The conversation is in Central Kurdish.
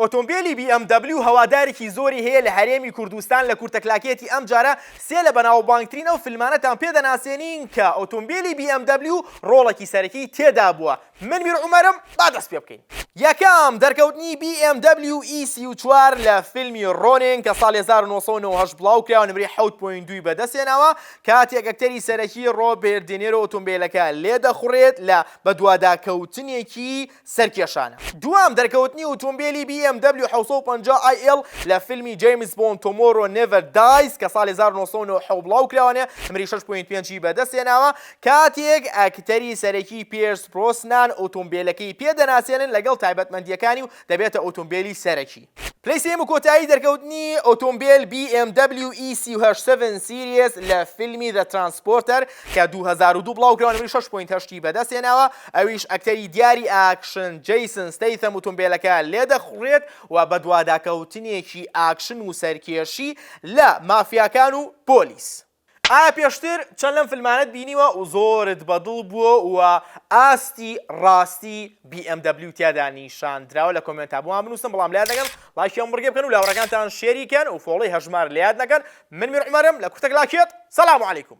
ئۆتۆمبیلی BMW هەوادارێکی زۆری هەیە لە هەرێمی کوردستان لە کورتەکلاکێتی ئەم جارە سێ لە بەناوبانگترینەوە فیلمانەتان پێدەناسێنین کە ئۆتۆمبیلی BMW ڕۆڵێکی سەرەکی تێدا بووە. من میر عومەرم با دەست پێ بکەین. یەکەم دەرکەوتنی BMW E34 لە فیلمی ڕۆنین کە ساڵی 1998 بڵاوکراوە نمرەی 7.2 بەدەستێناوە کاتێک ئەکتەری سەرەکی ڕۆبێرت دێنیرۆ ئۆتۆمبیلەکە لێدەخوڕێت لە بەدواداکەوتنێکی سەرکێشانە. دوام دەرکەوتنی ئۆتۆمبیلی BMW 750 IL لە فیلمی جیمز بۆند تۆمۆرۆ نێڤەر دایز کە ساڵی 1997 بڵاوکراوە نمرەی 6.5 بەدەستێناوە کاتێک ئەکتەری سەرەکی پیرس برۆسنان ئۆتۆمبیلەکەی پێدەناسێنن لەگەڵ تایبەتمەندیەکانی و دەبێتە ئۆتۆمبیلی سەرەکی. پلەی سێم و کۆتایی دەرکەوتنی ئۆتۆمبیل BMW E37 سیریس لە فیلمی The Transporter کە 2002 بڵاوکراوە نمرەی 6.8 بەدەستێناوە ئەویش ئەکتەری دیاری ئاکشن جەیسن ستەیتەم ئۆتۆمبیلەکە لێدەخوڕێت و بە دوواداکەوتنێکی ئاکشن و سەرکێشی لە مافیاکان و پۆلیس. ئایا پێشتر چەند لەم فیلمانەت بینیوە و زۆرت بەدڵ بووە و ئاستی ڕاستی BMW تیادا نیشاندراوە؟ لە کۆمنتە بۆمان بنووسن بەڵام لایەت نەکەن، لایکیان بڕگێ بکەن و لاوەڕەکانتان شێریکەن و فۆڵۆی هەژمار لایەت نەکەن. من میر عومەرم لە کورتەکلاکێت. سەلام عەلیکوم.